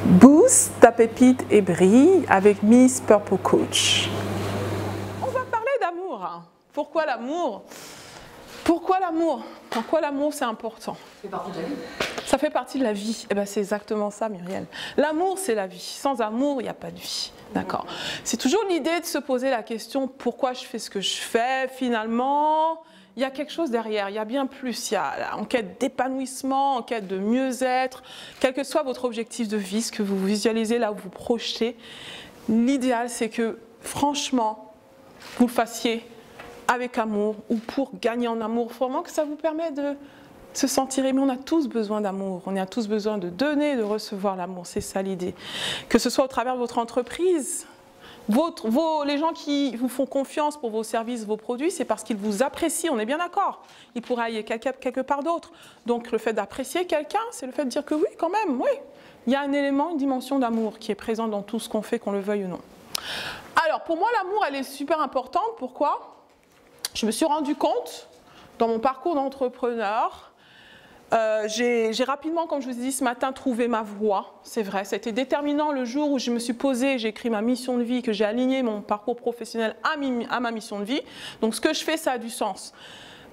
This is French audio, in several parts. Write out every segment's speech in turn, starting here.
Booste ta pépite et brille avec Miss Purple Coach. On va parler d'amour. Pourquoi l'amour? Pourquoi l'amour? Pourquoi l'amour c'est important? Ça fait partie de la vie. Ça fait partie de la vie. Eh ben, c'est exactement ça, Muriel. L'amour, c'est la vie. Sans amour, il n'y a pas de vie. D'accord. C'est toujours l'idée de se poser la question pourquoi je fais ce que je fais. Finalement, il y a quelque chose derrière. Il y a bien plus. Il y a en quête d'épanouissement, en quête de mieux-être. Quel que soit votre objectif de vie, ce que vous visualisez là où vous projetez, l'idéal, c'est que, franchement, vous le fassiez avec amour ou pour gagner en amour. Il faut vraiment que ça vous permette de se sentir aimé. On a tous besoin d'amour. On a tous besoin de donner, de recevoir l'amour. C'est ça l'idée. Que ce soit au travers de votre entreprise, les gens qui vous font confiance pour vos services, vos produits, c'est parce qu'ils vous apprécient. On est bien d'accord. Il pourrait y aller quelque part d'autre. Donc le fait d'apprécier quelqu'un, c'est le fait de dire que oui, quand même, oui. Il y a un élément, une dimension d'amour qui est présente dans tout ce qu'on fait, qu'on le veuille ou non. Alors pour moi, l'amour, elle est super importante. Pourquoi ? Je me suis rendu compte, dans mon parcours d'entrepreneur, j'ai rapidement, comme je vous ai dit ce matin, trouvé ma voie. C'est vrai, ça a été déterminant le jour où je me suis posée, j'ai écrit ma mission de vie, que j'ai aligné mon parcours professionnel à ma mission de vie. Donc ce que je fais, ça a du sens.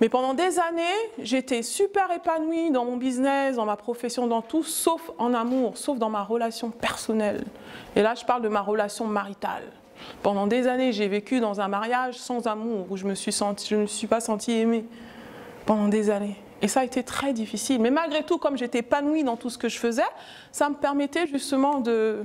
Mais pendant des années, j'étais super épanouie dans mon business, dans ma profession, dans tout, sauf en amour, sauf dans ma relation personnelle. Et là, je parle de ma relation maritale. Pendant des années, j'ai vécu dans un mariage sans amour, où je ne me suis pas sentie aimée. Pendant des années. Et ça a été très difficile. Mais malgré tout, comme j'étais épanouie dans tout ce que je faisais, ça me permettait justement de,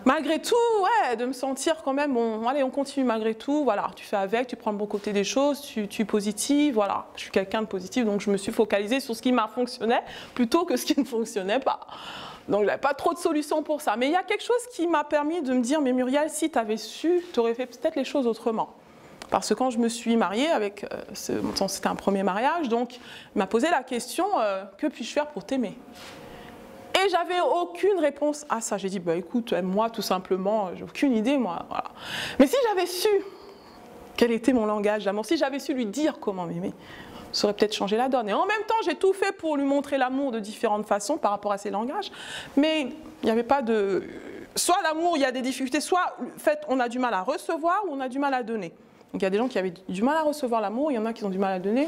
malgré tout, ouais, de me sentir quand même, bon, allez, on continue malgré tout, voilà, tu fais avec, tu prends le bon côté des choses, tu es positive, voilà. Je suis quelqu'un de positif, donc je me suis focalisée sur ce qui m'a fonctionné plutôt que ce qui ne fonctionnait pas. Donc, il n'y avait pas trop de solutions pour ça. Mais il y a quelque chose qui m'a permis de me dire, mais Muriel, si tu avais su, tu aurais fait peut-être les choses autrement. Parce que quand je me suis mariée avec, c'était un premier mariage, donc il m'a posé la question, que puis-je faire pour t'aimer? Et j'avais aucune réponse à ça. J'ai dit, bah écoute, aime-moi tout simplement, j'ai aucune idée, moi. Voilà. Mais si j'avais su quel était mon langage d'amour, si j'avais su lui dire comment m'aimer, ça aurait peut-être changé la donne. Et en même temps, j'ai tout fait pour lui montrer l'amour de différentes façons par rapport à ses langages, mais il n'y avait pas de... Soit l'amour, il y a des difficultés, soit en fait, on a du mal à recevoir ou on a du mal à donner. Donc il y a des gens qui avaient du mal à recevoir l'amour, il y en a qui ont du mal à donner.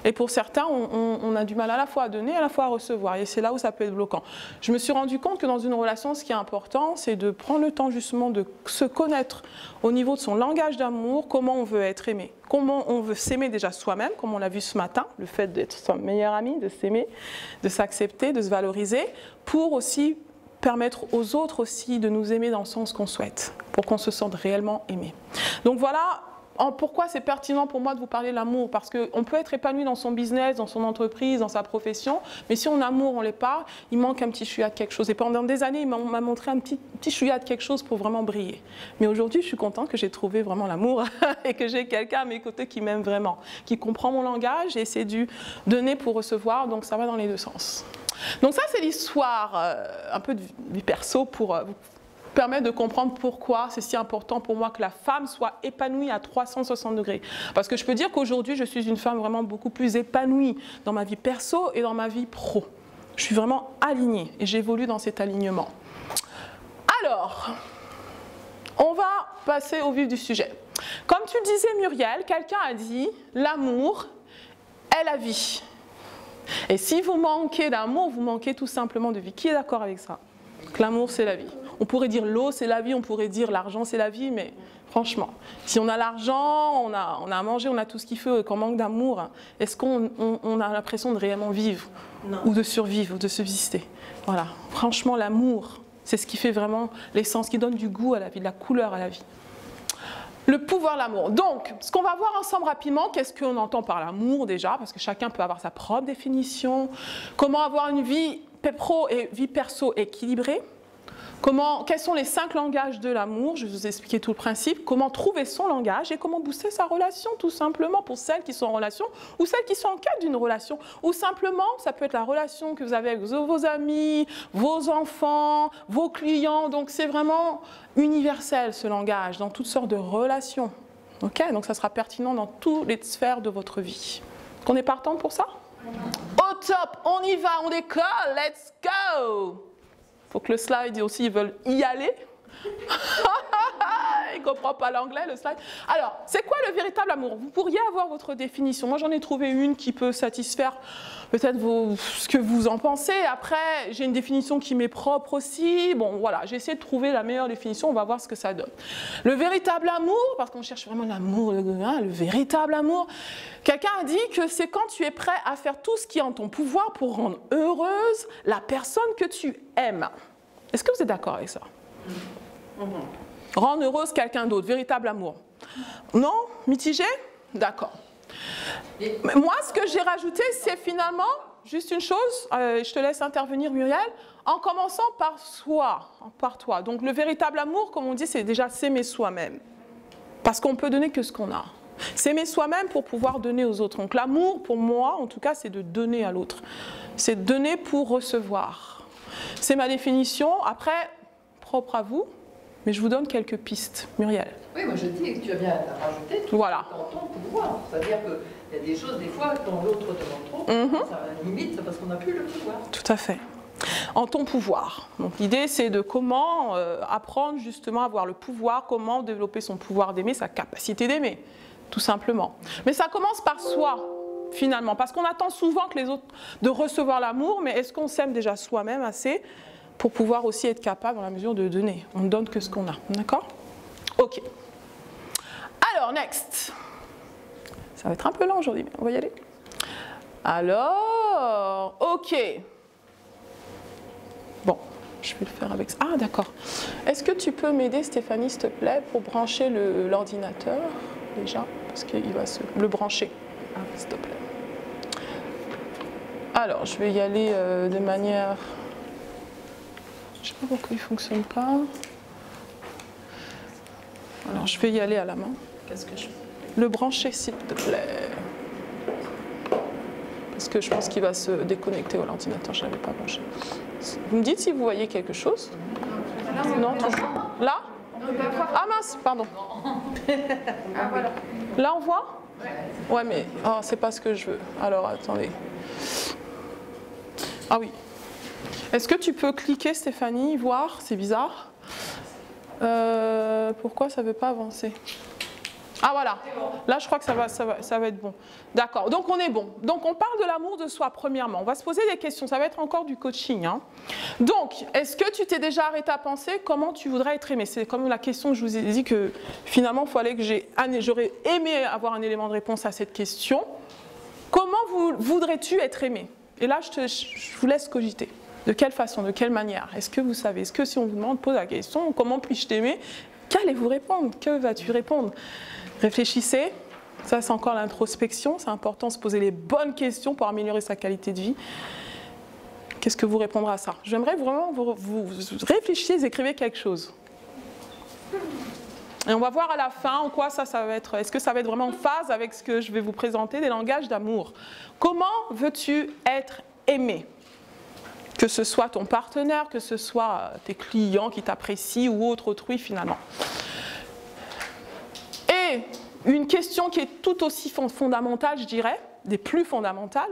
Et pour certains, on a du mal à la fois à donner et à la fois à recevoir. Et c'est là où ça peut être bloquant. Je me suis rendu compte que dans une relation, ce qui est important, c'est de prendre le temps justement de se connaître au niveau de son langage d'amour, comment on veut être aimé. Comment on veut s'aimer déjà soi-même, comme on l'a vu ce matin, le fait d'être son meilleur ami, de s'aimer, de s'accepter, de se valoriser, pour aussi permettre aux autres aussi de nous aimer dans le sens qu'on souhaite, pour qu'on se sente réellement aimé. Donc voilà. Pourquoi c'est pertinent pour moi de vous parler de l'amour? Parce qu'on peut être épanoui dans son business, dans son entreprise, dans sa profession, mais si on a amour, on l'est pas, il manque un petit chouïa de quelque chose. Et pendant des années, il m'a montré un petit chouïa de quelque chose pour vraiment briller. Mais aujourd'hui, je suis contente que j'ai trouvé vraiment l'amour et que j'ai quelqu'un à mes côtés qui m'aime vraiment, qui comprend mon langage et c'est du donner pour recevoir, donc ça va dans les deux sens. Donc ça, c'est l'histoire un peu de vie perso pour vous permet de comprendre pourquoi c'est si important pour moi que la femme soit épanouie à 360 degrés. Parce que je peux dire qu'aujourd'hui, je suis une femme vraiment beaucoup plus épanouie dans ma vie perso et dans ma vie pro. Je suis vraiment alignée et j'évolue dans cet alignement. Alors, on va passer au vif du sujet. Comme tu disais, Muriel, quelqu'un a dit « l'amour est la vie ». Et si vous manquez d'amour, vous manquez tout simplement de vie. Qui est d'accord avec ça? Que l'amour, c'est la vie. On pourrait dire l'eau, c'est la vie, on pourrait dire l'argent, c'est la vie, mais franchement, si on a l'argent, on a à manger, on a tout ce qu'il faut, et qu'on manque d'amour, est-ce qu'on a l'impression de réellement vivre? Non. Ou de survivre, ou de subsister? Voilà, franchement, l'amour, c'est ce qui fait vraiment l'essence, qui donne du goût à la vie, de la couleur à la vie. Le pouvoir de l'amour. Donc, ce qu'on va voir ensemble rapidement, qu'est-ce qu'on entend par l'amour déjà, parce que chacun peut avoir sa propre définition. Comment avoir une vie pro et vie perso équilibrée. Quels sont les 5 langages de l'amour? Je vais vous expliquer tout le principe. Comment trouver son langage et comment booster sa relation, tout simplement, pour celles qui sont en relation ou celles qui sont en quête d'une relation. Ou simplement, ça peut être la relation que vous avez avec vos amis, vos enfants, vos clients. Donc, c'est vraiment universel, ce langage, dans toutes sortes de relations. Okay? Donc, ça sera pertinent dans toutes les sphères de votre vie. On est partant pour ça? Au top, on y va, on décolle, let's go! Il faut que le slide aussi, ils veulent y aller. Il ne comprend pas l'anglais, le slide. Alors, c'est quoi le véritable amour? Vous pourriez avoir votre définition. Moi, j'en ai trouvé une qui peut satisfaire peut-être ce que vous en pensez. Après, j'ai une définition qui m'est propre aussi. Bon, voilà, j'ai essayé de trouver la meilleure définition. On va voir ce que ça donne. Le véritable amour, parce qu'on cherche vraiment l'amour, le véritable amour. Quelqu'un a dit que c'est quand tu es prêt à faire tout ce qui est en ton pouvoir pour rendre heureuse la personne que tu aimes. Est-ce que vous êtes d'accord avec ça? Rendre heureuse quelqu'un d'autre, véritable amour. Non? Mitigé? D'accord. Moi, ce que j'ai rajouté, c'est finalement, juste une chose, je te laisse intervenir Muriel, en commençant par soi, par toi. Donc le véritable amour, comme on dit, c'est déjà s'aimer soi-même. Parce qu'on peut donner que ce qu'on a. S'aimer soi-même pour pouvoir donner aux autres. Donc l'amour, pour moi, en tout cas, c'est de donner à l'autre. C'est de donner pour recevoir. C'est ma définition. Après, propre à vous. Mais je vous donne quelques pistes. Muriel. Oui, moi je dis que tu as bien rajouté tout voilà. dans ton pouvoir. C'est-à-dire qu'il y a des choses, des fois, quand l'autre demande trop, ça limite, c'est parce qu'on n'a plus le pouvoir. Tout à fait. En ton pouvoir. Donc l'idée, c'est de comment apprendre justement à avoir le pouvoir, comment développer son pouvoir d'aimer, sa capacité d'aimer, tout simplement. Mais ça commence par soi, finalement, parce qu'on attend souvent que les autres de recevoir l'amour, mais est-ce qu'on s'aime déjà soi-même assez pour pouvoir aussi être capable dans la mesure de donner. On ne donne que ce qu'on a. D'accord? Ok. Alors, next. Ça va être un peu lent aujourd'hui, mais on va y aller. Alors, ok. Bon, je vais le faire avec ça. Ah, d'accord. Est-ce que tu peux m'aider, Stéphanie, s'il te plaît, pour brancher l'ordinateur, déjà? Parce qu'il va le brancher, s'il te plaît. Alors, je vais y aller de manière... Je ne sais pas pourquoi il ne fonctionne pas. Alors, je vais y aller à la main. Qu'est-ce que je fais? Le brancher, s'il te plaît. Parce que je pense qu'il va se déconnecter à l'ordinateur. Je ne l'avais pas branché. Vous me dites si vous voyez quelque chose? Non, toujours. Là? Ah mince, pardon. Ah, voilà. Là, on voit? Ouais, mais oh, c'est pas ce que je veux. Alors, attendez. Ah oui. Est-ce que tu peux cliquer, Stéphanie, voir? C'est bizarre. Pourquoi ça ne veut pas avancer? Ah voilà, là je crois que ça va être bon. D'accord, donc on est bon. Donc on parle de l'amour de soi premièrement. On va se poser des questions, ça va être encore du coaching. Hein. Donc, est-ce que tu t'es déjà arrêté à penser comment tu voudrais être aimé? C'est comme la question que je vous ai dit que finalement il fallait que j'aurais aimé avoir un élément de réponse à cette question. Comment voudrais-tu être aimé? Et là je vous laisse cogiter. De quelle façon, de quelle manière? Est-ce que vous savez? Est-ce que si on vous demande, pose la question, comment puis-je t'aimer? Qu'allez-vous répondre? Que vas-tu répondre? Réfléchissez. Ça, c'est encore l'introspection. C'est important de se poser les bonnes questions pour améliorer sa qualité de vie. Qu'est-ce que vous répondrez à ça? J'aimerais vraiment vous réfléchissiez, écrivez quelque chose. Et on va voir à la fin en quoi ça va être. Est-ce que ça va être vraiment en phase avec ce que je vais vous présenter, des langages d'amour? Comment veux-tu être aimé? Que ce soit ton partenaire, que ce soit tes clients qui t'apprécient ou autrui finalement. Et une question qui est tout aussi fondamentale, je dirais, des plus fondamentales.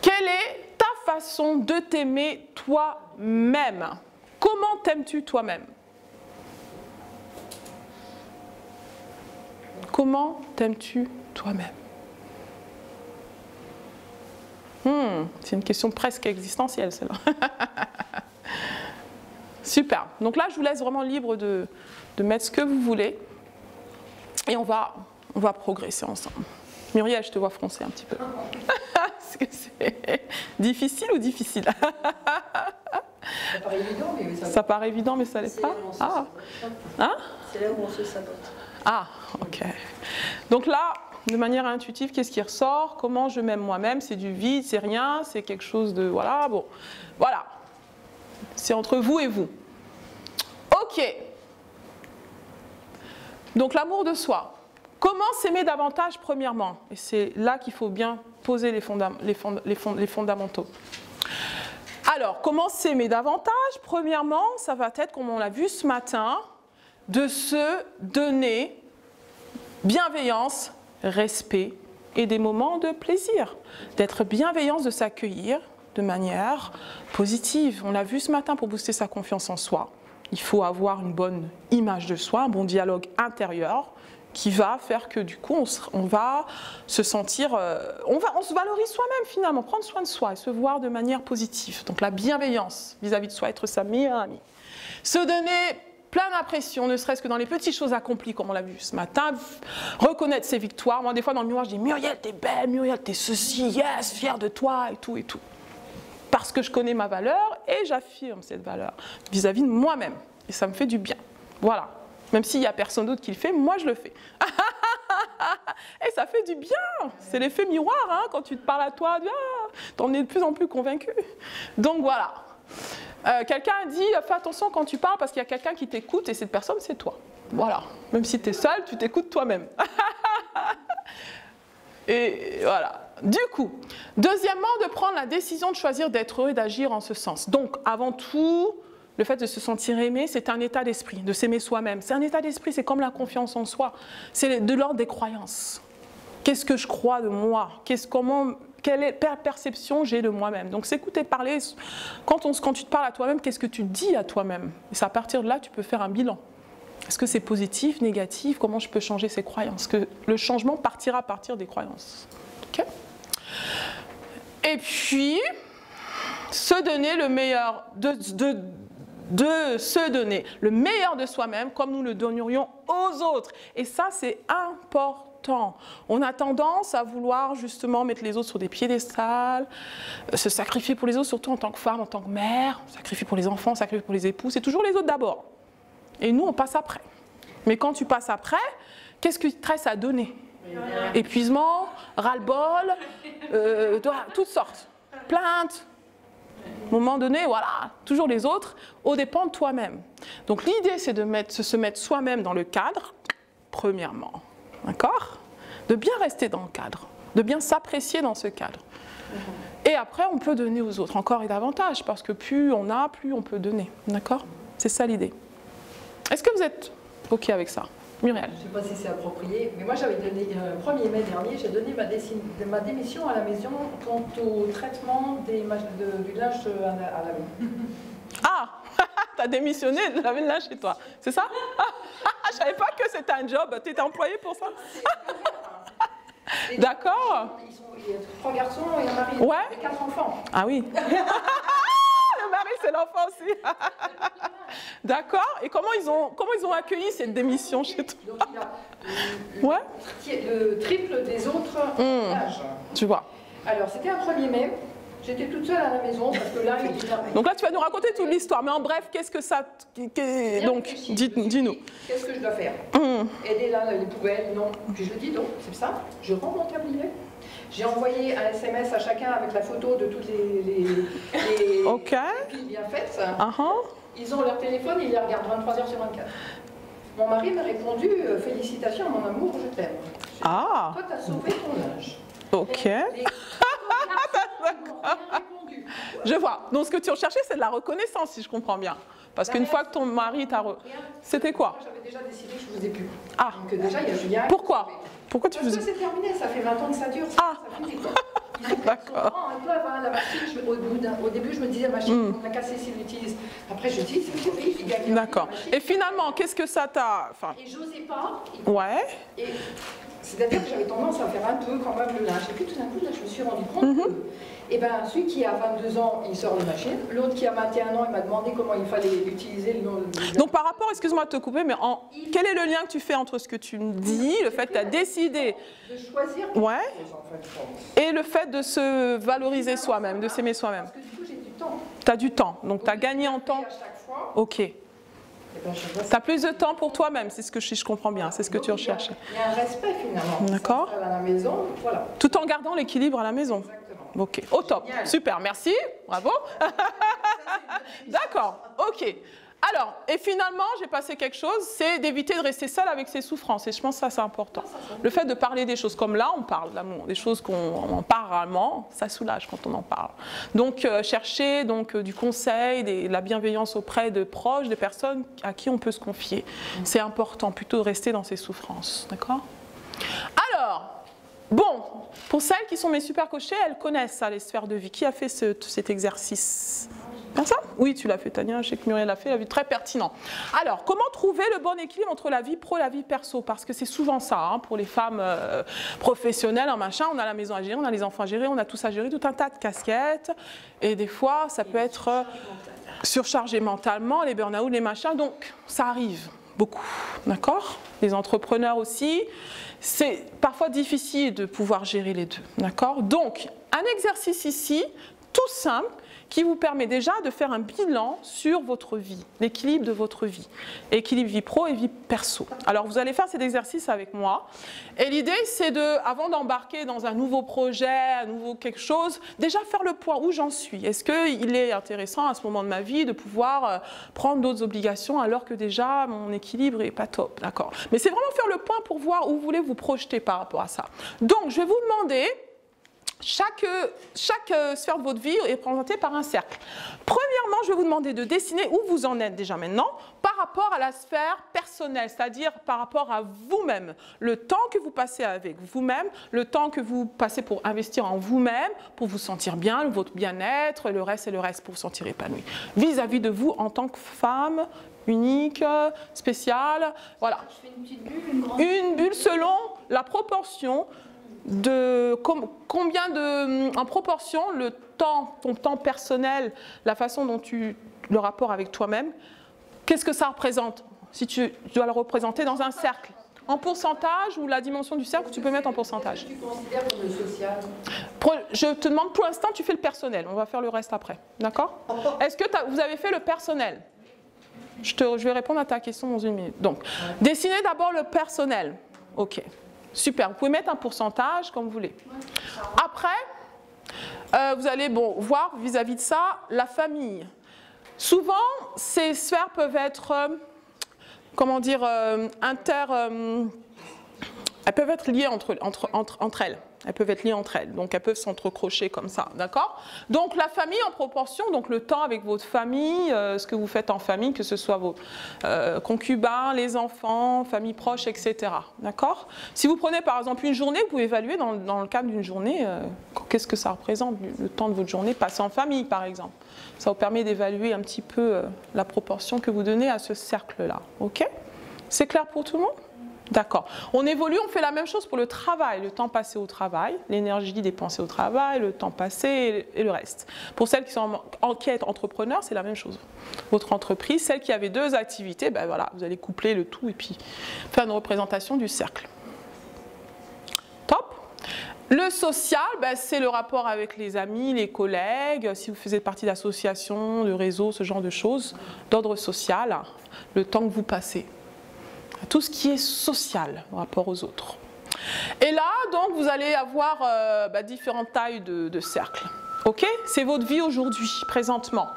Quelle est ta façon de t'aimer toi-même? Comment t'aimes-tu toi-même? Comment t'aimes-tu toi-même? C'est une question presque existentielle, celle-là. Super. Donc là, je vous laisse vraiment libre de mettre ce que vous voulez. Et on va progresser ensemble. Muriel, je te vois froncer un petit peu. Est-ce que c'est difficile ou difficile? Ça paraît évident, mais ça paraît évident, mais ça l'est pas. Ah. Hein? C'est là où on se sabote. Ah, ok. Donc là, de manière intuitive, qu'est-ce qui ressort? Comment je m'aime moi-même? C'est du vide, c'est rien, c'est quelque chose de... Voilà, bon. Voilà. C'est entre vous et vous. Ok. Donc l'amour de soi. Comment s'aimer davantage, premièrement? Et c'est là qu'il faut bien poser les fondamentaux. Alors, comment s'aimer davantage? Premièrement, ça va être, comme on l'a vu ce matin, de se donner bienveillance, respect et des moments de plaisir. D'être bienveillance, de s'accueillir de manière positive. On l'a vu ce matin, pour booster sa confiance en soi, il faut avoir une bonne image de soi, un bon dialogue intérieur qui va faire que du coup on va se sentir, on se valorise soi-même finalement, prendre soin de soi et se voir de manière positive. Donc la bienveillance vis-à-vis de soi, être sa meilleure amie. Se donner plein d'impressions, ne serait-ce que dans les petites choses accomplies, comme on l'a vu ce matin, reconnaître ses victoires. Moi, des fois, dans le miroir, je dis « Muriel, t'es belle, Muriel, t'es ceci, yes, fière de toi, et tout, et tout. » Parce que je connais ma valeur et j'affirme cette valeur vis-à-vis de moi-même. Et ça me fait du bien. Voilà. Même s'il n'y a personne d'autre qui le fait, moi, je le fais. Et ça fait du bien. C'est l'effet miroir, hein, quand tu te parles à toi, t'en es de plus en plus convaincu. Donc, voilà. Quelqu'un a dit, fais attention quand tu parles parce qu'il y a quelqu'un qui t'écoute et cette personne, c'est toi. Voilà. Même si tu es seul, tu t'écoutes toi-même. Et voilà. Du coup, deuxièmement, de prendre la décision de choisir d'être heureux et d'agir en ce sens. Donc, avant tout, le fait de se sentir aimé, c'est un état d'esprit, de s'aimer soi-même. C'est un état d'esprit, c'est comme la confiance en soi. C'est de l'ordre des croyances. Qu'est-ce que je crois de moi? Quelle perception j'ai de moi-même? Donc, s'écouter parler, quand tu te parles à toi-même, qu'est-ce que tu dis à toi-même? Et c'est à partir de là, tu peux faire un bilan. Est-ce que c'est positif, négatif? Comment je peux changer ces croyances? Que le changement partira à partir des croyances. Okay? Et puis, se donner le meilleur de se donner le meilleur de soi-même comme nous le donnerions aux autres. Et ça, c'est important. On a tendance à vouloir justement mettre les autres sur des piédestals, se sacrifier pour les autres, surtout en tant que femme, en tant que mère, sacrifier pour les enfants, sacrifier pour les époux. C'est toujours les autres d'abord. Et nous, on passe après. Mais quand tu passes après, qu'est-ce qui te reste à donner? Épuisement, ras-le-bol, toutes sortes. Plainte. À un moment donné, voilà, toujours les autres, au dépend de toi-même. Donc l'idée, c'est de se mettre soi-même dans le cadre, premièrement. D'accord? De bien rester dans le cadre, de bien s'apprécier dans ce cadre. Et après, on peut donner aux autres, encore et davantage, parce que plus on a, plus on peut donner. D'accord? C'est ça l'idée. Est-ce que vous êtes OK avec ça? Muriel? Je ne sais pas si c'est approprié, mais moi j'avais donné, le 1er mai dernier, j'ai donné ma démission à la maison quant au traitement du linge à laver. Ah! T'as démissionné de laver le linge chez toi, c'est ça? Je savais pas que c'était un job, tu étais employé pour ça? D'accord. Il y a 3 garçons et un mari, ouais. Et 4 enfants. Ah oui. Le mari, c'est l'enfant aussi. D'accord. Et comment ils ont accueilli cette démission chez toi? Donc il a le triple des autres âges. Tu vois. Alors c'était un 1er mai. J'étais toute seule à la maison parce que là, donc là, tu vas nous raconter toute l'histoire. Mais en bref, qu'est-ce que ça... Donc, dis-nous. Qu'est-ce que je dois faire? Aider là, les poubelles? Non. Puis je le dis, donc, c'est ça. Je rends mon tablier. J'ai envoyé un SMS à chacun avec la photo de toutes les filles bien faites. Ils ont leur téléphone et ils les regardent 23h sur 24. Mon mari m'a répondu « Félicitations, mon amour, je t'aime. » Toi, tu as sauvé ton linge. Ok. Je vois. Donc, ce que tu recherchais, c'est de la reconnaissance, si je comprends bien. Parce qu'une fois que ton mari t'a... C'était quoi? J'avais déjà décidé que je ne faisais plus. Donc, déjà, il y a Julien... Pourquoi? Pourquoi tu faisais... Parce que c'est terminé, ça fait 20 ans que ça dure. Ça finit, quoi. D'accord. La machine, au début, je me disais, la machine, on l'a cassée s'il l'utilise. Après, je dis, c'est horrible, il gagne. D'accord. Et finalement, qu'est-ce que ça t'a... Et j'osais pas. Ouais. C'est-à-dire que j'avais tendance à faire un peu quand même le linge. Et puis tout d'un coup, là, je me suis rendu compte que celui qui a 22 ans, il sort de machine. L'autre qui a 21 ans, il m'a demandé comment il fallait utiliser le... Donc par rapport, excuse-moi de te couper, mais quel est le lien que tu fais entre ce que tu me dis, le fait que tu as décidé... De choisir... Et le fait de se valoriser soi-même, de s'aimer soi-même. Parce que du coup, j'ai du temps. Tu as du temps, donc tu as gagné en temps. À chaque fois. Ok. Tu as plus de temps pour toi-même, c'est ce que je comprends bien, c'est ce que tu recherches. Il y a un respect finalement. D'accord. À la maison, voilà. Tout en gardant l'équilibre à la maison. Exactement. Ok, au top, super, merci, bravo. D'accord, ok. Alors, et finalement, j'ai passé quelque chose, c'est d'éviter de rester seul avec ses souffrances. Et je pense que ça, c'est important. Le fait de parler des choses comme là, on parle d'amour, des choses qu'on en parle rarement, ça soulage quand on en parle. Donc, chercher du conseil, de la bienveillance auprès de proches, des personnes à qui on peut se confier. C'est important, plutôt de rester dans ses souffrances. D'accord? Alors, Bon, pour celles qui sont mes super coachées, elles connaissent ça, les sphères de vie. Qui a fait cet exercice? Ça? Oui, tu l'as fait, Tania. Je sais que Muriel l'a fait, elle a vu très pertinent. Alors, comment trouver le bon équilibre entre la vie pro et la vie perso? Parce que c'est souvent ça, hein, pour les femmes professionnelles, en machin, on a la maison à gérer, on a les enfants à gérer, on a tout ça à gérer, tout un tas de casquettes. Et des fois, ça peut être surchargé mentalement, les burn-out, les machins. Donc, ça arrive beaucoup, d'accord? Les entrepreneurs aussi. C'est parfois difficile de pouvoir gérer les deux, d'accord? Donc, un exercice ici, tout simple, qui vous permet déjà de faire un bilan sur votre vie, l'équilibre de votre vie, équilibre vie pro et vie perso. Alors vous allez faire cet exercice avec moi et l'idée c'est de, avant d'embarquer dans un nouveau projet, un nouveau quelque chose, déjà faire le point où j'en suis. Est-ce qu'il est intéressant à ce moment de ma vie de pouvoir prendre d'autres obligations alors que déjà mon équilibre n'est pas top, d'accord? Mais c'est vraiment faire le point pour voir où vous voulez vous projeter par rapport à ça. Donc je vais vous demander, chaque sphère de votre vie est représentée par un cercle. Premièrement, je vais vous demander de dessiner où vous en êtes déjà maintenant par rapport à la sphère personnelle, c'est-à-dire par rapport à vous-même. Le temps que vous passez avec vous-même, le temps que vous passez pour investir en vous-même, pour vous sentir bien, votre bien-être, le reste et le reste, pour vous sentir épanoui. Vis-à-vis de vous en tant que femme, unique, spéciale, voilà. Je fais une petite bulle, une grande Une bulle selon la proportion de combien de, en proportion, le temps, ton temps personnel, la façon dont le rapport avec toi-même, qu'est-ce que ça représente? Si tu dois le représenter dans un cercle, en pourcentage ou la dimension du cercle, tu peux mettre en pourcentage. Qu'est-ce que tu considères comme le social? Je te demande pour l'instant, tu fais le personnel. On va faire le reste après. D'accord? Est-ce que vous avez fait le personnel? Je vais répondre à ta question dans une minute. Donc, dessinez d'abord le personnel. OK. Super, vous pouvez mettre un pourcentage comme vous voulez. Après, vous allez voir vis-à-vis de ça la famille. Souvent, ces sphères peuvent être, comment dire, elles peuvent être liées entre elles. Elles peuvent être liées entre elles, donc elles peuvent s'entrecrocher comme ça, d'accord? Donc la famille en proportion, donc le temps avec votre famille, ce que vous faites en famille, que ce soit vos concubins, les enfants, famille proche, etc. D'accord? Si vous prenez par exemple une journée, vous pouvez évaluer dans le cadre d'une journée, qu'est-ce que ça représente, le temps de votre journée passé en famille par exemple. Ça vous permet d'évaluer un petit peu la proportion que vous donnez à ce cercle-là, ok? C'est clair pour tout le monde? D'accord. On évolue, on fait la même chose pour le travail, le temps passé au travail, l'énergie dépensée au travail, le temps passé et le reste. Pour celles qui sont en quête entrepreneur, c'est la même chose. Votre entreprise, celle qui avait deux activités, ben voilà, vous allez coupler le tout et puis faire une représentation du cercle. Top. Le social, ben c'est le rapport avec les amis, les collègues, si vous faisiez partie d'associations, de réseaux, ce genre de choses, d'ordre social, le temps que vous passez. Tout ce qui est social par rapport aux autres. Et là, donc, vous allez avoir différentes tailles de cercles. Ok? C'est votre vie aujourd'hui, présentement.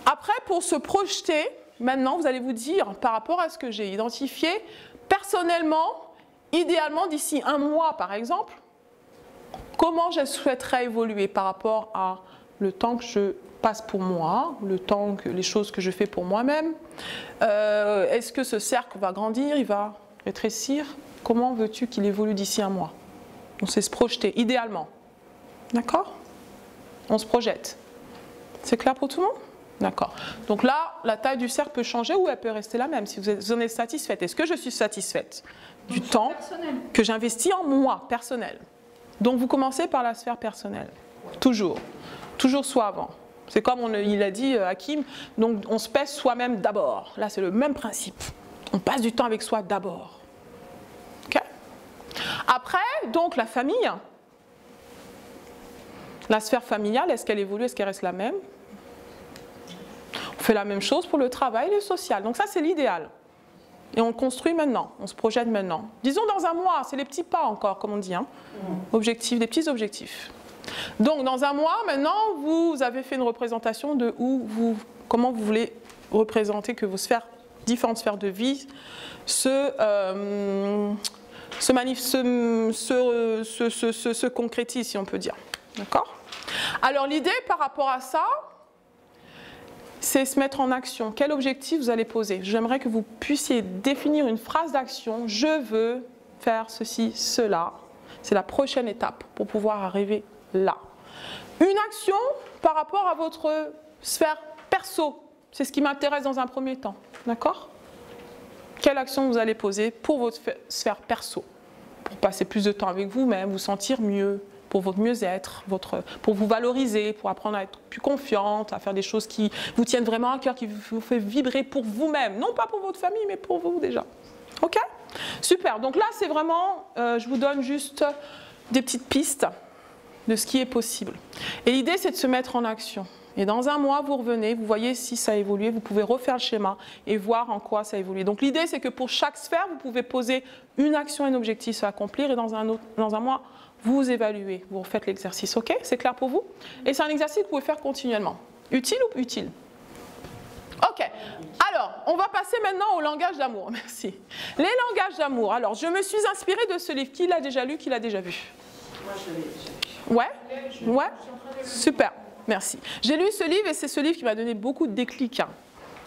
Après, pour se projeter, maintenant, vous allez vous dire, par rapport à ce que j'ai identifié, personnellement, idéalement, d'ici un mois, par exemple, comment je souhaiterais évoluer par rapport à le temps que je passe pour moi, le temps que les choses que je fais pour moi-même. Est-ce que ce cercle va grandir, il va rétrécir? Comment veux-tu qu'il évolue d'ici un mois? On sait se projeter, idéalement. D'accord? On se projette. C'est clair pour tout le monde? D'accord. Donc là, la taille du cercle peut changer ou elle peut rester la même si vous en êtes satisfaite. Est-ce que je suis satisfaite du temps que j'investis en moi, personnel? Donc vous commencez par la sphère personnelle. Toujours. Toujours soi avant. C'est comme il a dit, Hakim, donc on se pèse soi-même d'abord. Là, c'est le même principe. On passe du temps avec soi d'abord. Okay? Après, donc la famille. La sphère familiale, est-ce qu'elle évolue, est-ce qu'elle reste la même? On fait la même chose pour le travail et le social. Donc ça, c'est l'idéal. Et on le construit maintenant, on se projette maintenant. Disons dans un mois, c'est les petits pas encore, comme on dit. Hein. Objectifs, des petits objectifs. Donc, dans un mois, maintenant, vous avez fait une représentation de comment vous voulez représenter que vos sphères, différentes sphères de vie se concrétisent, si on peut dire. D'accord? Alors, l'idée par rapport à ça, c'est se mettre en action. Quel objectif vous allez poser? J'aimerais que vous puissiez définir une phrase d'action. Je veux faire ceci, cela. C'est la prochaine étape pour pouvoir arriver là. Une action par rapport à votre sphère perso. C'est ce qui m'intéresse dans un premier temps. D'accord? Quelle action vous allez poser pour votre sphère perso? Pour passer plus de temps avec vous-même, vous sentir mieux, pour votre mieux-être, pour vous valoriser, pour apprendre à être plus confiante, à faire des choses qui vous tiennent vraiment à cœur, qui vous fait vibrer pour vous-même. Non pas pour votre famille, mais pour vous déjà. Ok? Super. Donc là, c'est vraiment, je vous donne juste des petites pistes de ce qui est possible. Et l'idée, c'est de se mettre en action. Et dans un mois, vous revenez, vous voyez si ça a évolué, vous pouvez refaire le schéma et voir en quoi ça a évolué. Donc l'idée, c'est que pour chaque sphère, vous pouvez poser une action et un objectif à accomplir et dans un mois, vous évaluez, vous refaites l'exercice. Ok? C'est clair pour vous? Et c'est un exercice que vous pouvez faire continuellement. Utile ou utile? Ok. Alors, on va passer maintenant au langage d'amour. Merci. Les langages d'amour. Alors, je me suis inspirée de ce livre. Qui l'a déjà lu? Qui l'a déjà vu? Moi, je l'avais déjà vu. Ouais? Ouais? Super. Merci. J'ai lu ce livre et c'est ce livre qui m'a donné beaucoup de déclics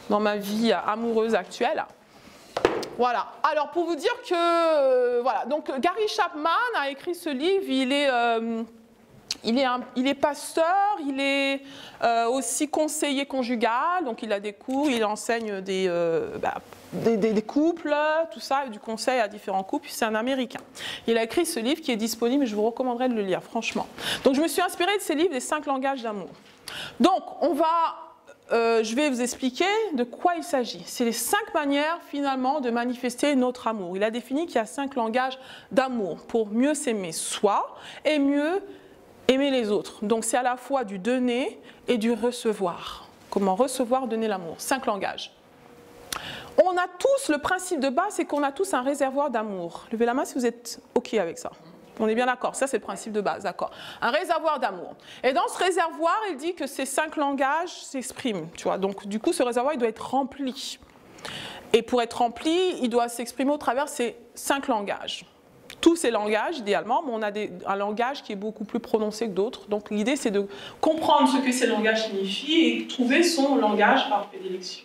dans ma vie amoureuse actuelle. Voilà. Alors pour vous dire que voilà, donc Gary Chapman a écrit ce livre. Il est pasteur, il est aussi conseiller conjugal, donc il a des cours, il enseigne des couples, tout ça, et du conseil à différents couples. C'est un Américain. Il a écrit ce livre qui est disponible et je vous recommanderais de le lire, franchement. Donc je me suis inspirée de ces livres, les 5 langages d'amour. Donc je vais vous expliquer de quoi il s'agit. C'est les 5 manières finalement de manifester notre amour. Il a défini qu'il y a 5 langages d'amour pour mieux s'aimer soi et mieux aimer les autres. Donc c'est à la fois du donner et du recevoir. Comment recevoir, donner l'amour. 5 langages. On a tous, le principe de base, c'est qu'on a tous un réservoir d'amour. Levez la main si vous êtes OK avec ça. On est bien d'accord, ça c'est le principe de base, d'accord. Un réservoir d'amour. Et dans ce réservoir, il dit que ces 5 langages s'expriment, tu vois. Donc du coup, ce réservoir, il doit être rempli. Et pour être rempli, il doit s'exprimer au travers ces 5 langages. Tous ces langages, idéalement, mais on a un langage qui est beaucoup plus prononcé que d'autres. Donc l'idée, c'est de comprendre ce que ces langages signifient et trouver son langage par prédilection.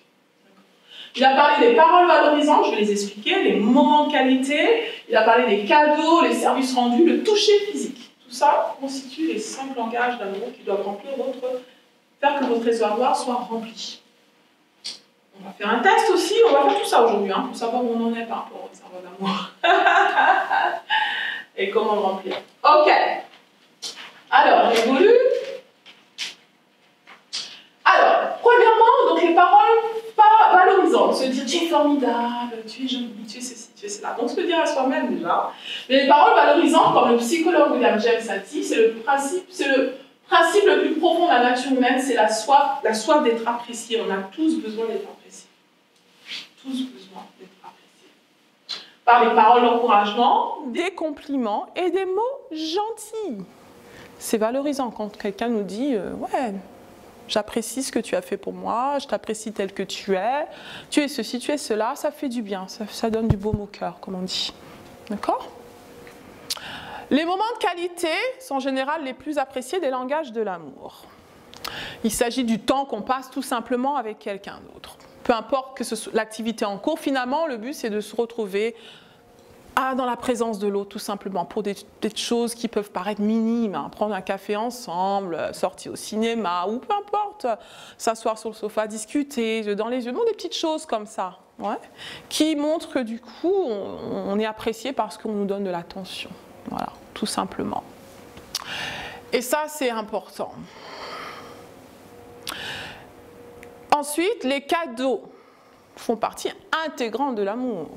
Il a parlé des paroles valorisantes, je vais les expliquer, les moments de qualité, il a parlé des cadeaux, les services rendus, le toucher physique. Tout ça constitue les 5 langages d'amour qui doivent faire que votre réservoir soit rempli. On va faire un test aussi, on va faire tout ça aujourd'hui, pour savoir où on en est par rapport au réservoir d'amour. Et comment le remplir. Ok. Alors, j'évolue. Alors, premièrement, donc les paroles valorisantes. Se dire, tu es formidable, tu es jolie, tu es ceci, tu es cela. Donc, se le dire à soi-même déjà. Mais les paroles valorisantes, comme le psychologue William James a dit, c'est le principe le plus profond de la nature humaine, c'est la soif d'être apprécié. On a tous besoin d'être appréciés. Tous besoin d'être appréciés. Par les paroles d'encouragement, des compliments et des mots gentils. C'est valorisant quand quelqu'un nous dit ouais, j'apprécie ce que tu as fait pour moi, je t'apprécie tel que tu es ceci, tu es cela, ça fait du bien, ça donne du baume au cœur, comme on dit. D'accord ? Les moments de qualité sont en général les plus appréciés des langages de l'amour. Il s'agit du temps qu'on passe tout simplement avec quelqu'un d'autre. Peu importe que ce soit l'activité en cours, finalement, le but c'est de se retrouver dans la présence de l'autre, tout simplement, pour des choses qui peuvent paraître minimes, prendre un café ensemble, sortir au cinéma, ou peu importe, s'asseoir sur le sofa, discuter, dans les yeux, des petites choses comme ça, ouais, qui montrent que du coup, on est apprécié parce qu'on nous donne de l'attention, voilà, tout simplement. Et ça, c'est important. Ensuite, les cadeaux font partie intégrante de l'amour.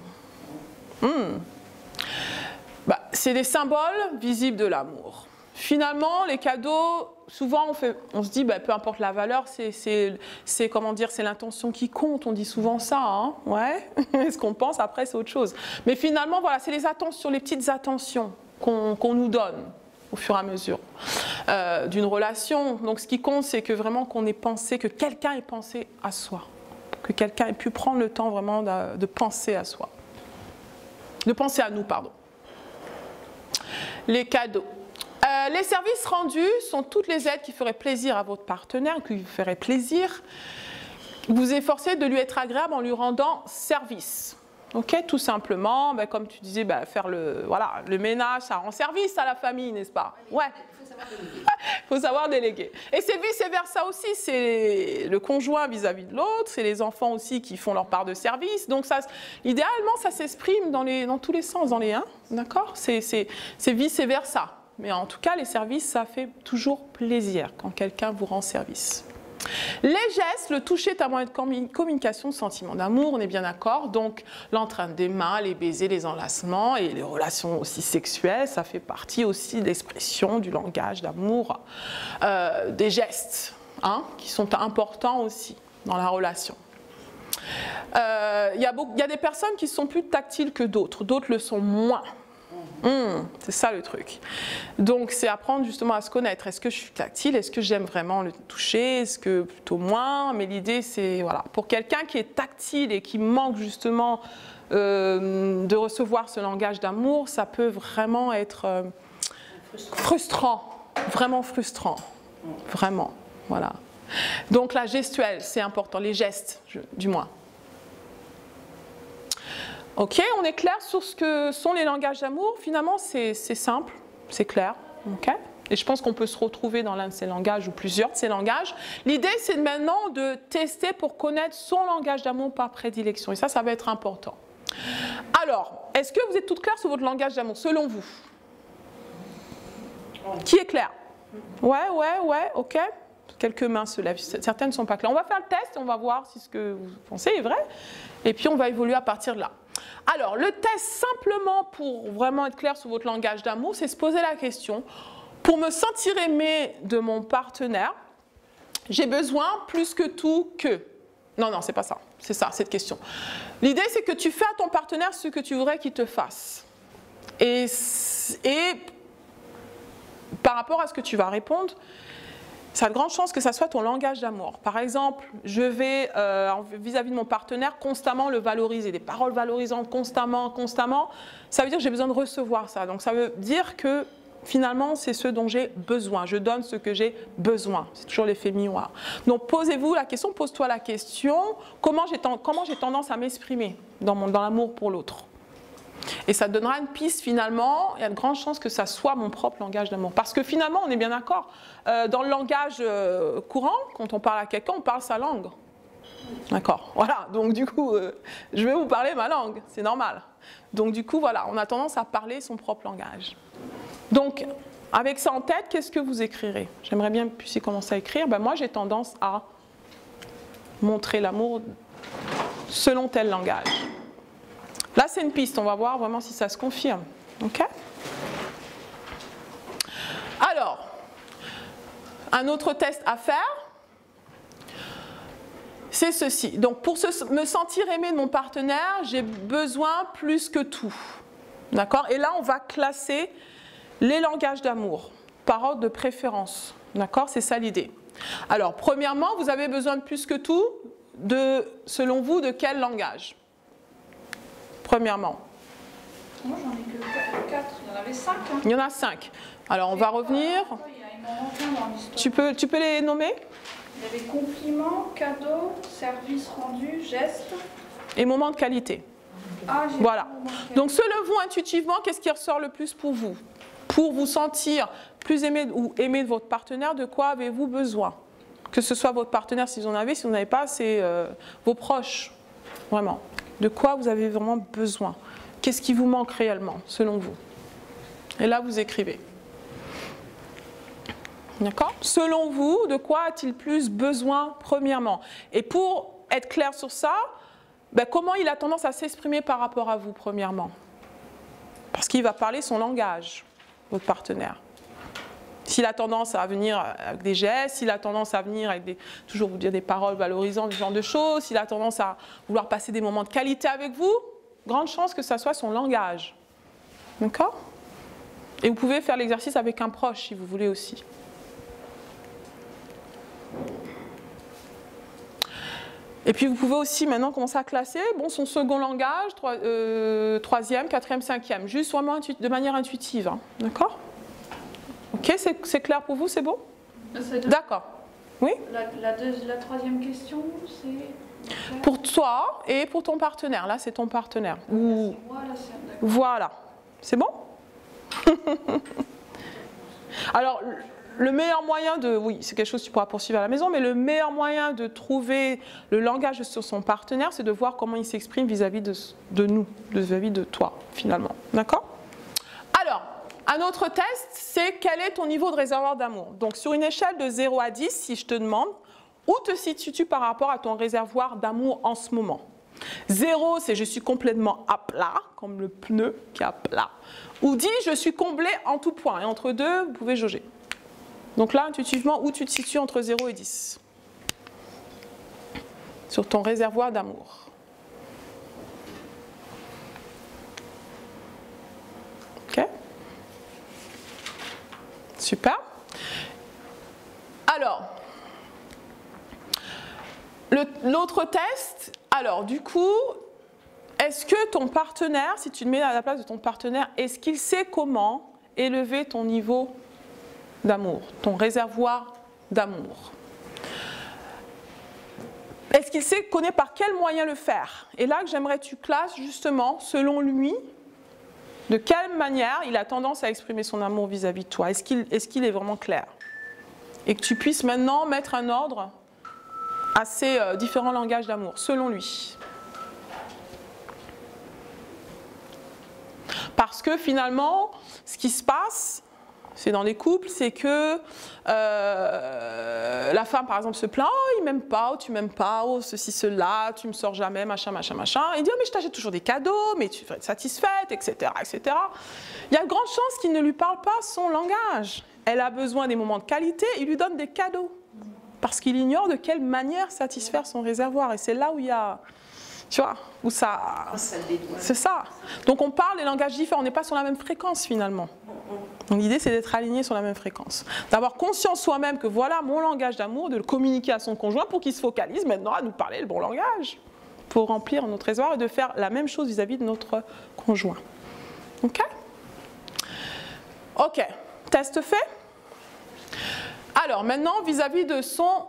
C'est des symboles visibles de l'amour. Finalement, les cadeaux, souvent on se dit, peu importe la valeur, c'est comment dire, c'est l'intention qui compte. On dit souvent ça, ouais. Ce qu'on pense après, c'est autre chose. Mais finalement, voilà, c'est les attentions, les petites attentions qu'on nous donne au fur et à mesure d'une relation. Donc, ce qui compte, c'est que vraiment qu'on ait pensé, que quelqu'un ait pensé à soi, que quelqu'un ait pu prendre le temps vraiment de penser à soi. De penser à nous, pardon. Les cadeaux. Les services rendus sont toutes les aides qui feraient plaisir à votre partenaire, qui vous feraient plaisir. Vous efforcez de lui être agréable en lui rendant service. Ok, tout simplement, ben, comme tu disais, ben, faire le ménage, ça rend service à la famille, n'est-ce pas? Ouais. Il faut savoir déléguer. Et c'est vice-versa aussi, c'est le conjoint vis-à-vis de l'autre, c'est les enfants aussi qui font leur part de service. Donc ça, idéalement, ça s'exprime dans tous les sens, dans les d'accord? C'est vice-versa. Mais en tout cas, les services, ça fait toujours plaisir quand quelqu'un vous rend service. Les gestes, le toucher est un moyen de communication de sentiments d'amour, on est bien d'accord. Donc l'entraîne des mains, les baisers, les enlacements et les relations aussi sexuelles, ça fait partie aussi de l'expression du langage d'amour, des gestes qui sont importants aussi dans la relation. Il y a des personnes qui sont plus tactiles que d'autres, d'autres le sont moins. C'est ça le truc. Donc c'est apprendre justement à se connaître. Est-ce que je suis tactile? Est-ce que j'aime vraiment le toucher? Est-ce que plutôt moins? Mais l'idée c'est, voilà, pour quelqu'un qui est tactile et qui manque justement de recevoir ce langage d'amour, ça peut vraiment être frustrant. Vraiment frustrant. Vraiment, voilà. Donc la gestuelle, c'est important, les gestes, du moins. Ok, on est clair sur ce que sont les langages d'amour. Finalement, c'est simple, c'est clair. Okay, et je pense qu'on peut se retrouver dans l'un de ces langages ou plusieurs de ces langages. L'idée, c'est maintenant de tester pour connaître son langage d'amour par prédilection. Et ça va être important. Alors, est-ce que vous êtes toutes claires sur votre langage d'amour, selon vous? Qui est clair? Ouais, ok. Quelques mains se lèvent, certaines ne sont pas claires. On va faire le test et on va voir si ce que vous pensez est vrai. Et puis on va évoluer à partir de là. Alors, le test, simplement pour vraiment être clair sur votre langage d'amour, c'est se poser la question, pour me sentir aimé de mon partenaire, j'ai besoin plus que tout que... Non, c'est pas ça. C'est ça, cette question. L'idée, c'est que tu fais à ton partenaire ce que tu voudrais qu'il te fasse. Et par rapport à ce que tu vas répondre, ça a de grandes chances que ça soit ton langage d'amour. Par exemple, je vais, vis-à-vis de mon partenaire, constamment le valoriser. Des paroles valorisantes constamment. Ça veut dire que j'ai besoin de recevoir ça. Donc ça veut dire que finalement, c'est ce dont j'ai besoin. Je donne ce que j'ai besoin. C'est toujours l'effet miroir. Donc posez-vous la question, pose-toi la question, comment j'ai tendance à m'exprimer dans l'amour pour l'autre? Et ça donnera une piste finalement, il y a de grandes chances que ça soit mon propre langage d'amour. Parce que finalement, on est bien d'accord, dans le langage courant, quand on parle à quelqu'un, on parle sa langue. D'accord, voilà, donc du coup, je vais vous parler ma langue, c'est normal. Donc du coup, voilà, on a tendance à parler son propre langage. Donc, avec ça en tête, qu'est-ce que vous écrirez? J'aimerais bien que vous puissiez commencer à écrire. Ben, moi, j'ai tendance à montrer l'amour selon tel langage. Là, c'est une piste. On va voir vraiment si ça se confirme. OK? Alors, un autre test à faire, c'est ceci. Donc, pour me sentir aimé de mon partenaire, j'ai besoin plus que tout. D'accord? Et là, on va classer les langages d'amour par ordre de préférence. D'accord? C'est ça l'idée. Alors, premièrement, vous avez besoin de plus que tout, selon vous, de quel langage? Premièrement. Moi, j'en ai que 4. Il y en avait 5. Hein. Il y en a 5. Alors, on va revenir. Tu peux les nommer? Il y avait compliments, cadeaux, service rendu, gestes. Et moment de qualité. Ah, voilà. Donc, selon vous, intuitivement, qu'est-ce qui ressort le plus pour vous? Pour vous sentir plus aimé ou aimé de votre partenaire, de quoi avez-vous besoin? Que ce soit votre partenaire si vous en avez, si vous n'en avez pas, c'est vos proches. Vraiment. De quoi vous avez vraiment besoin? Qu'est-ce qui vous manque réellement, selon vous? Et là, vous écrivez. D'accord? Selon vous, de quoi a-t-il plus besoin, premièrement? Et pour être clair sur ça, ben, comment il a tendance à s'exprimer par rapport à vous, premièrement? Parce qu'il va parler son langage, votre partenaire. S'il a tendance à venir avec des gestes, s'il a tendance à venir avec toujours vous dire des paroles valorisantes, ce genre de choses, s'il a tendance à vouloir passer des moments de qualité avec vous, grande chance que ça soit son langage. D'accord? Et vous pouvez faire l'exercice avec un proche si vous voulez aussi. Et puis vous pouvez aussi maintenant commencer à classer son second langage, troisième, quatrième, cinquième, juste vraiment de manière intuitive. Hein. D'accord? Ok, c'est clair pour vous, c'est bon? D'accord. Oui? La troisième question, c'est... Pour toi et pour ton partenaire. Là, c'est ton partenaire. Ou... Voilà. C'est bon? Alors, le meilleur moyen de... Oui, c'est quelque chose que tu pourras poursuivre à la maison, mais le meilleur moyen de trouver le langage sur son partenaire, c'est de voir comment il s'exprime vis-à-vis de nous, vis-à-vis de toi, finalement. D'accord? Alors, un autre test, c'est quel est ton niveau de réservoir d'amour. Donc, sur une échelle de 0 à 10, si je te demande, où te situes-tu par rapport à ton réservoir d'amour en ce moment? 0, c'est je suis complètement à plat, comme le pneu qui est à plat. Ou 10, je suis comblé en tout point. Et entre deux, vous pouvez jauger. Donc là, intuitivement, où tu te situes entre 0 et 10? Sur ton réservoir d'amour. Ok? Super. Alors, l'autre test, alors du coup, est-ce que ton partenaire, si tu te mets à la place de ton partenaire, est-ce qu'il sait comment élever ton niveau d'amour, ton réservoir d'amour? Est-ce qu'il connaît par quel moyen le faire? Et là que j'aimerais que tu classes justement, selon lui, de quelle manière il a tendance à exprimer son amour vis-à-vis de toi. Est-ce qu'il est vraiment clair? Et que tu puisses maintenant mettre un ordre à ces différents langages d'amour, selon lui. Parce que finalement, ce qui se passe, c'est dans les couples, c'est que la femme, par exemple, se plaint, oh, il m'aime pas, oh, tu m'aimes pas, oh, ceci, cela, tu me sors jamais, machin, machin, machin. Il dit, oh, mais je t'achète toujours des cadeaux, mais tu vas être satisfaite, etc., etc. Il y a de grandes chances qu'il ne lui parle pas son langage. Elle a besoin des moments de qualité, il lui donne des cadeaux. Parce qu'il ignore de quelle manière satisfaire son réservoir. Et c'est là où il y a... Tu vois, où ça... C'est ça. Donc on parle des langages différents, on n'est pas sur la même fréquence finalement. Donc l'idée c'est d'être aligné sur la même fréquence. D'avoir conscience soi-même que voilà mon langage d'amour, de le communiquer à son conjoint pour qu'il se focalise maintenant à nous parler le bon langage. Pour remplir notre réservoir et de faire la même chose vis-à-vis de notre conjoint. Ok? Ok. Test fait? Alors maintenant vis-à-vis de son...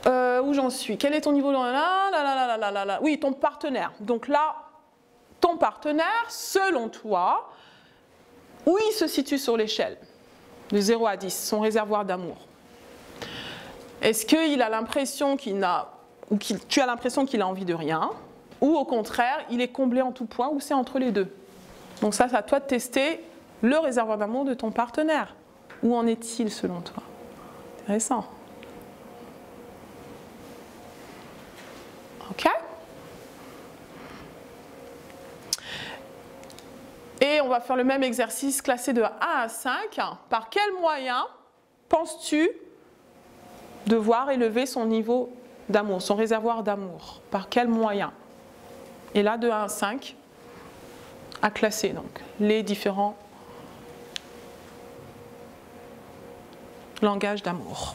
où j'en suis? Quel est ton niveau de... Oui, ton partenaire. Donc là, ton partenaire, selon toi, où il se situe sur l'échelle de 0 à 10, son réservoir d'amour? Est-ce qu'il a l'impression qu'il n'a... ou tu as l'impression qu'il a envie de rien? Ou au contraire, il est comblé en tout point, ou c'est entre les deux? Donc ça, c'est à toi de tester le réservoir d'amour de ton partenaire. Où en est-il selon toi? Intéressant. Ok? Et on va faire le même exercice classé de 1 à 5. Par quel moyen penses-tu devoir élever son niveau d'amour, son réservoir d'amour? Par quel moyen? Et là, de 1 à 5, à classer donc les différents langages d'amour.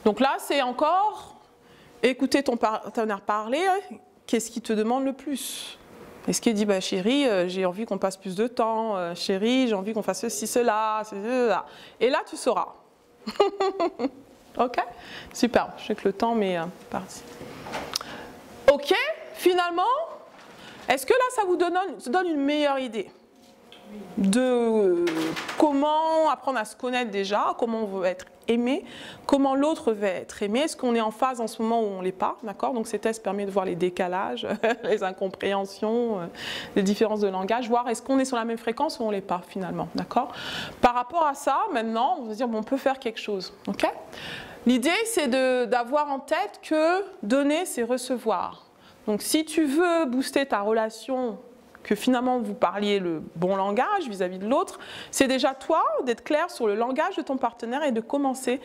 Donc là, c'est encore écouter ton partenaire parler. Qu'est-ce qui te demande le plus? Est-ce qu'il dit, bah, chérie, j'ai envie qu'on passe plus de temps. Chérie, j'ai envie qu'on fasse ceci, cela. Et là, tu sauras. Ok? Super. Je sais que le temps m'est parti. Ok? Finalement, est-ce que là, ça vous donne une meilleure idée de comment apprendre à se connaître déjà, comment on veut être aimé, comment l'autre veut être aimé, est-ce qu'on est en phase en ce moment où on ne l'est pas, d'accord? Donc ces tests permettent de voir les décalages, les incompréhensions, les différences de langage, voir est-ce qu'on est sur la même fréquence ou on ne l'est pas finalement, d'accord? Par rapport à ça, maintenant, on va se dire bon, on peut faire quelque chose, ok? L'idée c'est d'avoir en tête que donner c'est recevoir. Donc si tu veux booster ta relation, que finalement vous parliez le bon langage vis-à-vis de l'autre, c'est déjà toi d'être clair sur le langage de ton partenaire et de commencer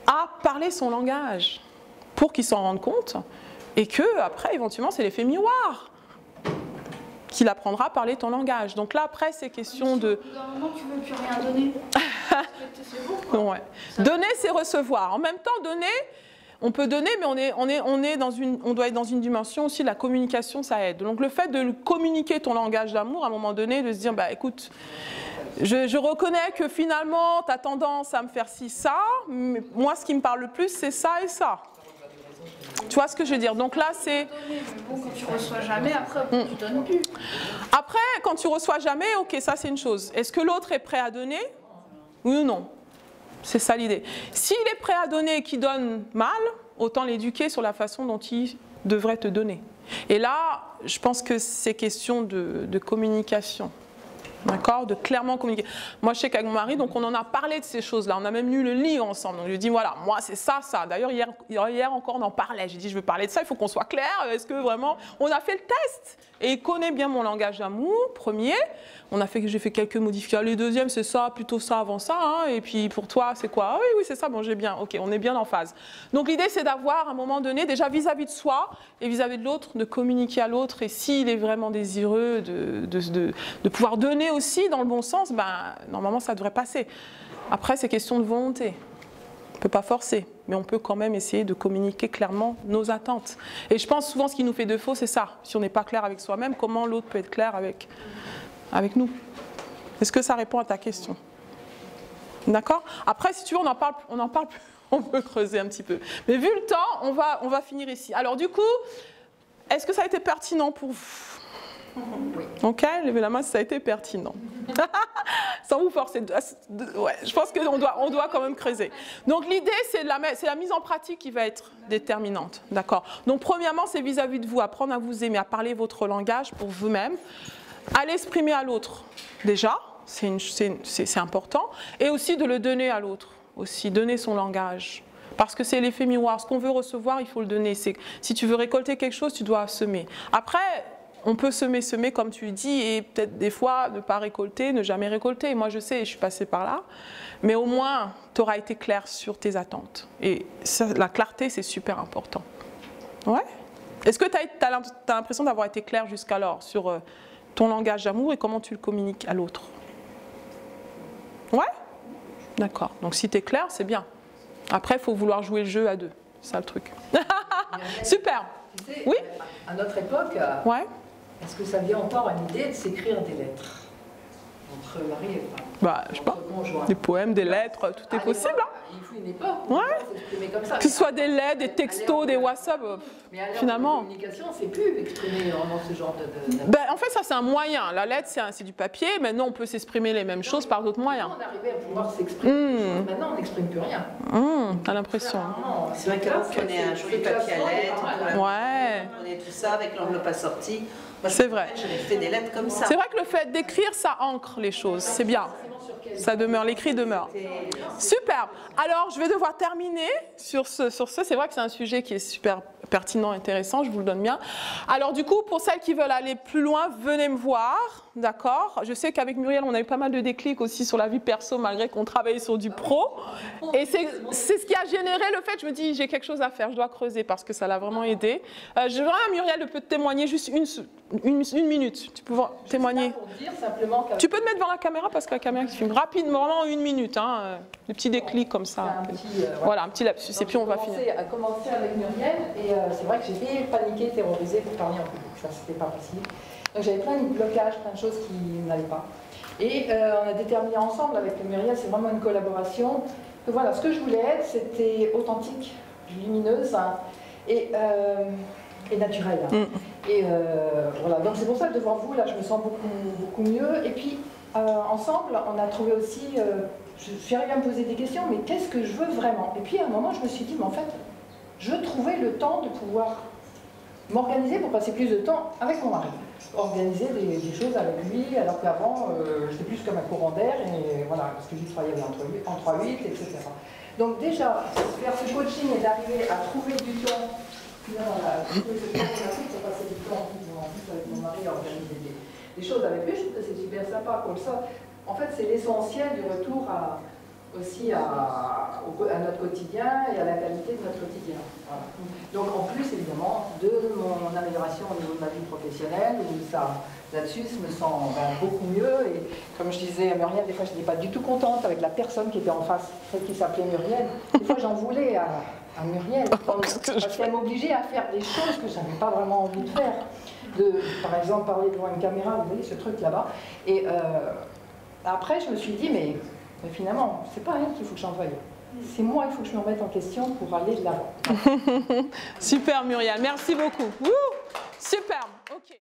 à parler son langage pour qu'il s'en rende compte et que après éventuellement c'est l'effet miroir qu'il apprendra à parler ton langage. Donc là après c'est question de... Dans le moment tu ne veux plus rien donner. C'est bon, ouais. Donner c'est recevoir. En même temps donner... On peut donner, mais on doit être dans une dimension aussi de la communication, ça aide. Donc le fait de communiquer ton langage d'amour, à un moment donné, de se dire, bah écoute, Je reconnais que finalement, tu as tendance à me faire ci, ça, mais moi, ce qui me parle le plus, c'est ça et ça. Tu vois ce que je veux dire? Donc là, c'est... Bon, quand tu reçois jamais, après, tu donnes plus. Après, quand tu reçois jamais, ok, ça c'est une chose. Est-ce que l'autre est prêt à donner? Oui ou non? C'est ça l'idée. S'il est prêt à donner et qu'il donne mal, autant l'éduquer sur la façon dont il devrait te donner. Et là, je pense que c'est question de communication. D'accord? De clairement communiquer. Moi, je sais qu'avec mon mari, donc on en a parlé de ces choses-là. On a même lu le livre ensemble. Donc, je lui ai dit, voilà, moi, c'est ça, ça. D'ailleurs, hier encore, on en parlait. J'ai dit, je veux parler de ça, il faut qu'on soit clair. Est-ce que vraiment... On a fait le test. Et il connaît bien mon langage d'amour, premier. J'ai fait quelques modifications. Les deuxièmes, c'est ça, plutôt ça avant ça. Hein. Et puis, pour toi, c'est quoi? Ah, oui, oui, c'est ça. Bon, j'ai bien. OK, on est bien en phase. Donc, l'idée, c'est d'avoir, à un moment donné, déjà vis-à-vis de soi et vis-à-vis de l'autre, de communiquer à l'autre. Et s'il est vraiment désireux de pouvoir donner aussi dans le bon sens, ben, normalement, ça devrait passer. Après, c'est question de volonté. On ne peut pas forcer, mais on peut quand même essayer de communiquer clairement nos attentes. Et je pense souvent ce qui nous fait défaut, c'est ça. Si on n'est pas clair avec soi-même, comment l'autre peut être clair avec nous? Est-ce que ça répond à ta question? D'accord? Après, si tu veux, on en parle plus. On peut creuser un petit peu. Mais vu le temps, on va finir ici. Alors du coup, est-ce que ça a été pertinent pour vous? Oui. Ok, levez la main si ça a été pertinent. Sans vous forcer. Ouais, je pense qu'on doit quand même creuser. Donc l'idée, c'est la mise en pratique qui va être déterminante. D'accord? Donc premièrement, c'est vis-à-vis de vous, apprendre à vous aimer, à parler votre langage pour vous-même, à l'exprimer à l'autre. Déjà, c'est important. Et aussi de le donner à l'autre. Aussi, donner son langage. Parce que c'est l'effet miroir. Ce qu'on veut recevoir, il faut le donner. Si tu veux récolter quelque chose, tu dois semer. Après, on peut semer comme tu dis, et peut-être des fois ne pas récolter, ne jamais récolter. Moi, je sais, je suis passée par là. Mais au moins, tu auras été clair sur tes attentes. Et ça, la clarté, c'est super important. Ouais? Est-ce que tu as l'impression d'avoir été clair jusqu'alors sur ton langage d'amour et comment tu le communiques à l'autre? Ouais? D'accord. Donc si tu es clair, c'est bien. Après, il faut vouloir jouer le jeu à deux. C'est ça le truc. Super. Tu sais, Oui? à notre époque, Ouais. est-ce que ça vient encore à l'idée de s'écrire des lettres entre mari et femme? Bah, je sais pas. Des poèmes, des lettres, tout est possible. Hein. Il faut une époque Ouais. s'exprimer comme ça. Que ce soit des lettres, des textos, des WhatsApp, finalement. La communication, c'est plus exprimer dans ce genre de... Ben, en fait, ça, c'est un moyen. La lettre, c'est du papier. Maintenant, on peut s'exprimer les mêmes choses par d'autres moyens. On arrivait à pouvoir s'exprimer. Maintenant, on n'exprime plus rien. T'as l'impression. C'est vrai qu'avant, on prenait un joli papier à lettres, Ouais. on prenait tout ça avec l'enveloppe assortie. C'est vrai. J'avais fait des lettres comme ça. C'est vrai que le fait d'écrire, ça ancre les choses. C'est bien. Ça demeure, l'écrit demeure. Super. Alors, je vais devoir terminer sur ce. C'est vrai que c'est un sujet qui est super pertinent, intéressant, je vous le donne bien. Alors du coup, pour celles qui veulent aller plus loin, venez me voir, d'accord? Je sais qu'avec Muriel, on a eu pas mal de déclics aussi sur la vie perso, malgré qu'on travaillait sur du pro. Et c'est ce qui a généré le fait, je me dis, j'ai quelque chose à faire, je dois creuser, parce que ça l'a vraiment aidé. Je voudrais à Muriel de peut témoigner juste une minute. Tu peux témoigner. Tu peux te mettre devant la caméra, parce que la caméra qui filme rapidement, vraiment une minute, hein, des petits déclics comme ça. Voilà, un petit lapsus, et puis on va finir. J'ai commencé avec Muriel, et c'est vrai que j'étais paniquée, terrorisée pour parler en public, ça c'était pas possible. Donc j'avais plein de blocages, plein de choses qui n'allaient pas. Et on a déterminé ensemble avec Muriel, c'est vraiment une collaboration, que voilà, ce que je voulais être, c'était authentique, lumineuse, hein, et naturelle. Hein. Et voilà, donc c'est pour ça que devant vous, là, je me sens beaucoup mieux. Et puis, ensemble, on a trouvé aussi, je suis arrivée à me poser des questions, mais qu'est-ce que je veux vraiment? Et puis à un moment, je me suis dit, mais en fait, je trouvais le temps de pouvoir m'organiser pour passer plus de temps avec mon mari. Organiser des choses avec lui, alors qu'avant, j'étais plus comme un courant d'air, et voilà, parce que j'y travaillais en 3-8, etc. Donc déjà, faire ce coaching et d'arriver à trouver du temps, trouver ce temps pour passer du temps en plus avec mon mari à organiser des choses avec lui, je trouve que c'est super sympa, comme ça. En fait, c'est l'essentiel du retour aussi à notre quotidien et à la qualité de notre quotidien. Voilà. Donc en plus évidemment de mon amélioration au niveau de ma vie professionnelle, où là-dessus je me sens beaucoup mieux, et comme je disais à Muriel, des fois je n'étais pas du tout contente avec la personne qui était en face, celle qui s'appelait Muriel. Des fois j'en voulais à Muriel, parce qu'elle m'obligeait à faire des choses que je n'avais pas vraiment envie de faire. Par exemple parler devant une caméra, vous voyez ce truc là-bas, et après, je me suis dit, mais finalement, c'est pas elle qu'il faut que j'envoie. C'est moi, il faut que je me remette en question pour aller de l'avant. Super Muriel, merci beaucoup. Wouh, superbe. Ok.